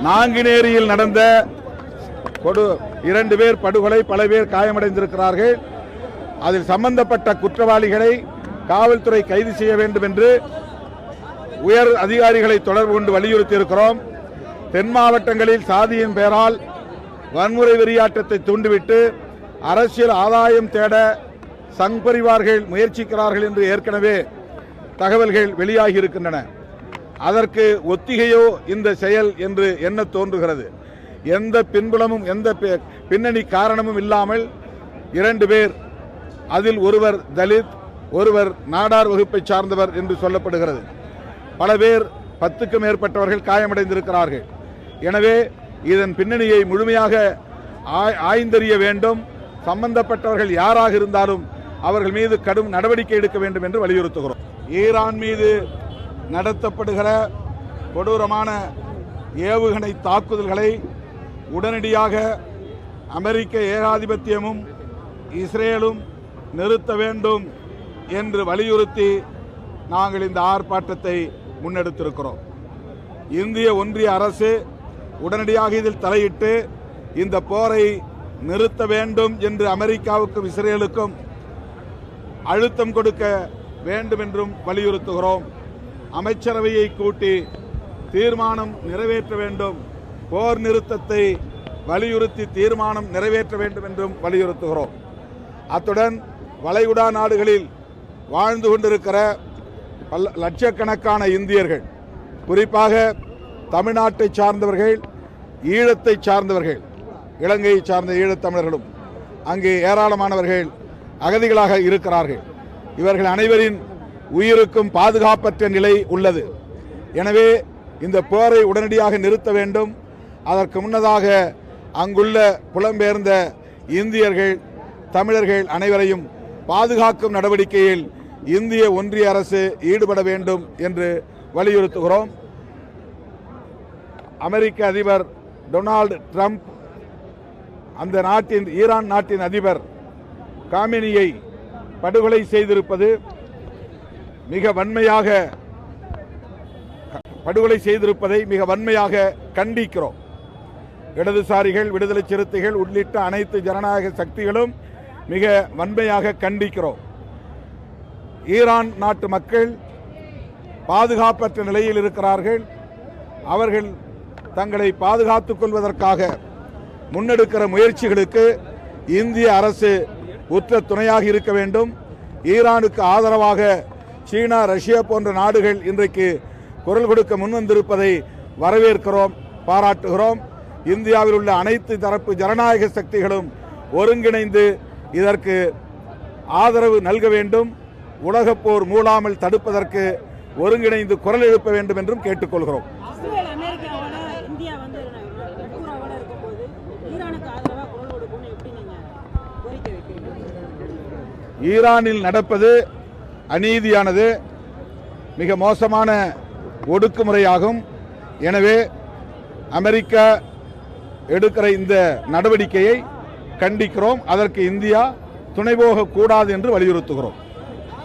நாங்குநேரியில் நடந்த 2 பேர் படுகொலை, பல பேர் காயமடைந்திருக்கிறார்கள். அதில் சம்பந்தப்பட்ட குற்றவாளிகளை காவல்துறை கைது செய்ய வேண்டும் என்று உயர் அதிகாரிகளை தொடர்பு கொண்டு வலியுறுத்தி இருக்கிறோம். தென் மாவட்டங்களில் சாதியின் பெயரால் வன்முறை வெறியாட்டத்தை தூண்டிவிட்டு அரசியல் ஆதாயம் தேட சங் பரிவார்கள் முயற்சிக்கிறார்கள் என்று ஏற்கனவே தகவல்கள் வெளியாகி இருக்கின்றன. அதற்கு ஒத்திகையோ இந்த செயல் என்று எண்ண தோன்றுகிறது. எந்த பின்புலமும் எந்த பின்னணி காரணமும் இல்லாமல் 2 பேர், அதில் ஒருவர் தலித், ஒருவர் நாடார் வகுப்பை சார்ந்தவர் என்று சொல்லப்படுகிறது. பல பேர் 10க்கும் மேற்பட்டவர்கள் காயமடைந்திருக்கிறார்கள். எனவே இதன் பின்னணியை முழுமையாக ஆய்ந்தறிய வேண்டும். சம்பந்தப்பட்டவர்கள் யாராக இருந்தாலும் அவர்கள் மீது கடும் நடவடிக்கை எடுக்க வேண்டும் என்று வலியுறுத்துகிறோம். ஈரான் மீது நடத்தப்படுகிற கொடூரமான ஏவுகணை தாக்குதல்களை உடனடியாக அமெரிக்க ஏகாதிபத்தியமும் இஸ்ரேலும் நிறுத்த வேண்டும் என்று வலியுறுத்தி நாங்கள் இந்த ஆர்ப்பாட்டத்தை முன்னெடுத்திருக்கிறோம். இந்திய ஒன்றிய அரசு உடனடியாக இதில் தலையிட்டு இந்த போரை நிறுத்த வேண்டும் என்று அமெரிக்காவுக்கும் இஸ்ரேலுக்கும் அழுத்தம் கொடுக்க வேண்டும் என்றும் வலியுறுத்துகிறோம். அமைச்சரவையை கூட்டி தீர்மானம் நிறைவேற்ற வேண்டும், போர் நிறுத்தத்தை வலியுறுத்தி தீர்மானம் நிறைவேற்ற வேண்டும் என்றும் வலியுறுத்துகிறோம். அத்துடன் வளைகுடா நாடுகளில் வாழ்ந்து கொண்டிருக்கிற லட்சக்கணக்கான இந்தியர்கள், குறிப்பாக தமிழ்நாட்டை சார்ந்தவர்கள், ஈழத்தை சார்ந்தவர்கள், இலங்கையை சார்ந்த ஈழத்தமிழர்களும் அங்கே ஏராளமானவர்கள் அகதிகளாக இருக்கிறார்கள். இவர்கள் அனைவரின் உயிருக்கும் பாதுகாப்பற்ற நிலை உள்ளது. எனவே இந்த போரை உடனடியாக நிறுத்த வேண்டும். அதற்கு முன்னதாக அங்குள்ள புலம்பெயர்ந்த இந்தியர்கள், தமிழர்கள் அனைவரையும் பாதுகாக்கும் நடவடிக்கையில் இந்திய ஒன்றிய அரசு ஈடுபட வேண்டும் என்று வலியுறுத்துகிறோம். அமெரிக்க அதிபர் டொனால்டு ட்ரம்ப் அந்த நாட்டின் ஈரான் நாட்டின் அதிபர் காமினியை படுகொலை செய்திருப்பது மிக வன்மையாக கண்டிக்கிறோம். இடதுசாரிகள், விடுதலை சிறுத்தைகள் உள்ளிட்ட அனைத்து ஜனநாயக சக்திகளும் மிக வன்மையாக கண்டிக்கிறோம். ஈரான் நாட்டு மக்கள் பாதுகாப்பற்ற நிலையில் இருக்கிறார்கள். அவர்கள் தங்களை பாதுகாத்துக் கொள்வதற்காக முன்னெடுக்கிற முயற்சிகளுக்கு இந்திய அரசு உற்ற துணையாக இருக்க வேண்டும். ஈரானுக்கு ஆதரவாக சீனா, ரஷ்யா போன்ற நாடுகள் இன்றைக்கு குரல் கொடுக்க முன்வந்திருப்பதை வரவேற்கிறோம், பாராட்டுகிறோம். இந்தியாவில் உள்ள அனைத்து தரப்பு ஜனநாயக சக்திகளும் ஒருங்கிணைந்து இதற்கு ஆதரவு நல்க வேண்டும். உலகப் போர் மூளாமல் தடுப்பதற்கு ஒருங்கிணைந்து குரல் எழுப்ப வேண்டும் என்றும் கேட்டுக்கொள்கிறோம். ஈரானில் நடப்பது அநீதியானது, மிக மோசமான ஒடுக்குமுறையாகும். எனவே அமெரிக்கா எடுக்கிற இந்த நடவடிக்கையை கண்டிக்கிறோம். அதற்கு இந்தியா துணை போகக்கூடாது என்று வலியுறுத்துகிறோம்.